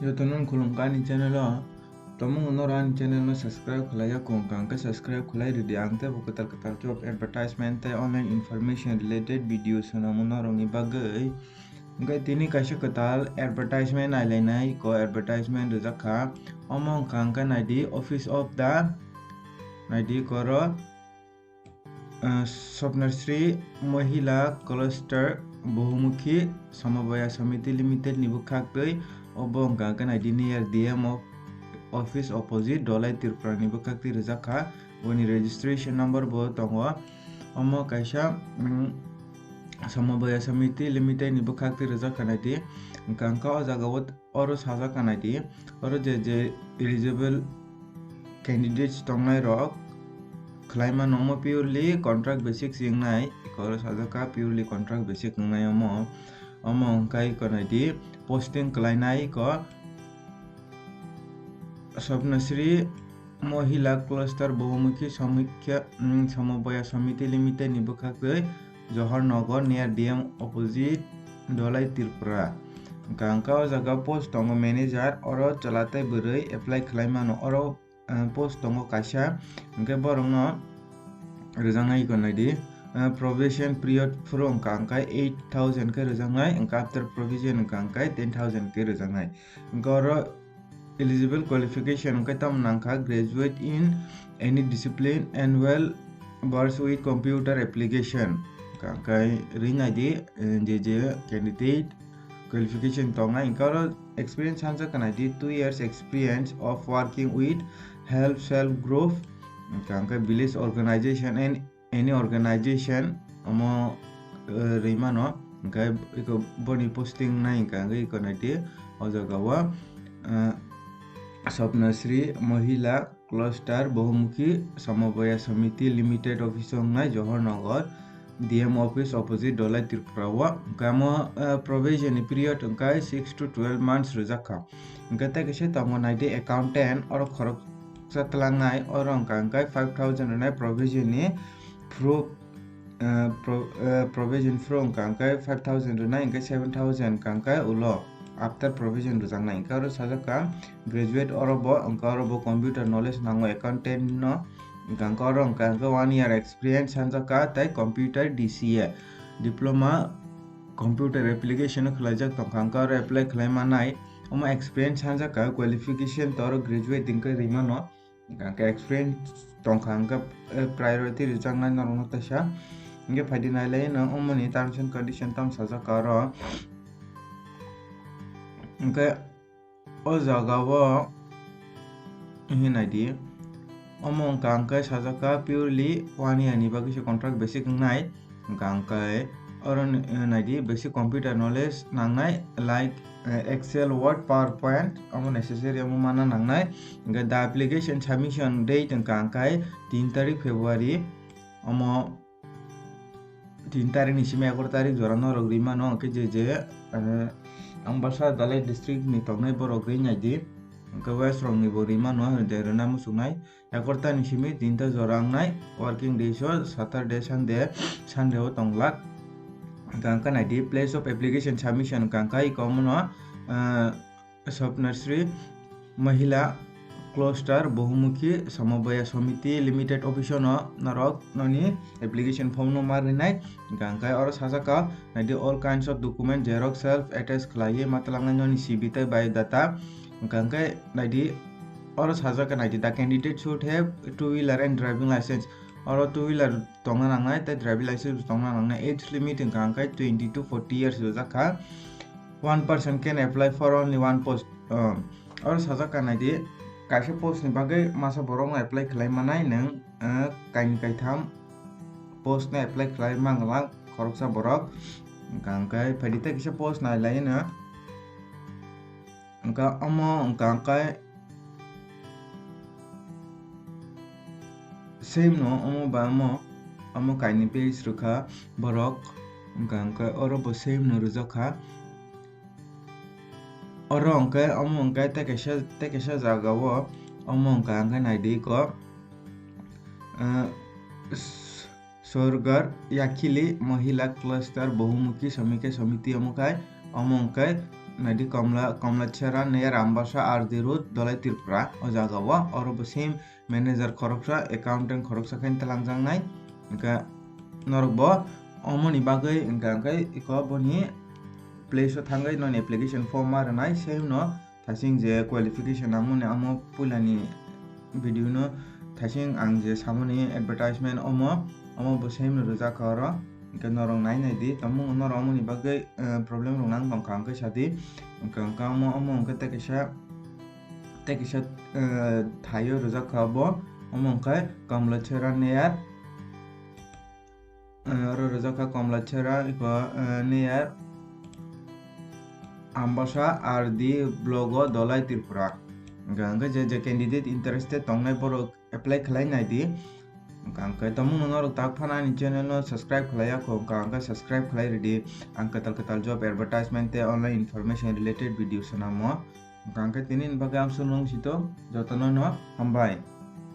Yotonon Khulumkha ni channel tomung unoran channel no subscribe khulaya kongkang ka subscribe khulai ridi angte bukatal katal job advertisement te online information related videos na munorong ibagai ngai tini kaisa katal advertisement ailainai ko advertisement rujaka omong kangka naidi office of the naidi koro Swapnashree Mahila Cluster বহুমুখী সমবায় সমিতি limited নিবুখাকই obong kangka naidi near DM of office opposite dolai Tripura nibukhakti rijaka woni registration number bo tongo omo kaisa সমবায় সমিতি limited নিবুখাকti rijaka naidi kangka o jaga oro sajaka naidi oro je eligible candidates tongnai rok khlaima nomo purely contract basic singnai koro sajaka purely contract basic ngai omo kai ko naidi posting kalainai ko Swapnashree Mahila Cluster বহুমুখী সমবায় সমিতি limited নিবুখাকই Johornagar near DM opposite dolai Tripura kangka o jaga post tongo manager oro chalatai bwrui apply khlaimano oro post tongo kaisa hingke borokno rijangai ko naidi probation period from kangkai 8,000 ke rijangai hingke after provision kangkai 10,000 ke rijangai goro eligible qualification hingke tam nangkha graduate in any discipline and well versed with computer application kangkai ringai di je candidate qualification tonga hingke experience hansa kana di 2 years experience of working with help self group kangkai village organization and any organization omo rimano hingke iko boni posting nai kangkai iko naidi o jaga o Swapnashree Mahila Cluster বহুমুখী সমবায় সমিতি limited office নাই Johornagar DM office opposite dolai Tripura wa kamo provision period hingkai 6 to 12 months rujaka hingke ta kise tongo naidi accountant oro khorok satlangnai oro hingkai 5,000 nai provision ni provision from kangkai 5,000 nai hingkai 7,000 kangkai ulo after provision rujangnai hingke oro sajaka graduate oro bo computer knowledge nango accountant no kangka oro hingke 1 year experience hanjaka tai computer DCA diploma computer application khlaijak tongkha oro apply khlaimanai omo experience hanjaka qualification toro graduate hingke rimano kangka experience tongkha hingke priority rijangnai norong taisa hingke phaidinai lai no omoni terms and condition tam sajaka oro hingke o jaga o hinaidi omo kangkai sajaka purely 1 year ni bagui contract basic nai kangkai oro naidi basic computer knowledge nangnai like Excel Word PowerPoint omo necessary omo mana nangnai hingke the application submission date kangkai 3 tarik February omo 3 tarik ni simi 11 tarik jorano rok rimano hingke je Ambasa dalai district ni tongnai borok ringai hingke west rok ni bo rimano de rena musungnai 11 ta ni simi 3 ta jorangnai working days o Saturday Sunday o tonglak kangka naidi place of application submission kangkai komono Swapnashree Mahila Cluster বহুমুখী সমবায় সমিতি limited office no narok noni application form no marinai kangkai oro sajaka naidi all kinds of document xerox self attached khlaiye matlangai noni CV tai biodata kangkai naidi oro sajaka naidi the candidate should have 2-wheeler and driving license oro 2-wheeler tongna nangnai tai driving license tongna nangnai age limit kangkai 20 to 40 years jaka one person can apply for only one post oro sajaka naidi kaisa post ni bagai masa borok apply khlaimanai nang kain kaitham post na apply khlaimanglang khoroksa borok kangkai phaidita kisa post nai laina angka omo kangkai same no omo kaini page rukha borok kangkai oro bo same no rujaka oro hingke omo hingke te kaisa jaga o omo hingke naidi ko Swapnashree Mahila Cluster বহুমুখী সমিতি omokai omo hingke nadi komla chera near ambasha ar dirut dolai Tripura o jagao orobo same manager khoroksa accountant khoroksa khain talangjang nai engka norok bo omoni bagai engka iko boni place o thangai non application form marnai same no thasing je qualification amone amo pulani video no thasing ang je samoni advertisement omo bo same no rojak oro engka norong nai di tamung norong amoni bagai problem rong nang tongka angkai sadi engka omo engka tekisa thayo rojak bo omo engkai kamla chera near rojak kamla chera iko near ambasha ar di blogo dolai Tripura engka je candidate interested tongnai borok apply khlai nai di angka tamu norok tak phana ni channel no subscribe khlaya ko angka subscribe khlai ready angka tal job advertisement te online information related videos sanamo angka tinin bagai am sunung sito jotono no Hambai.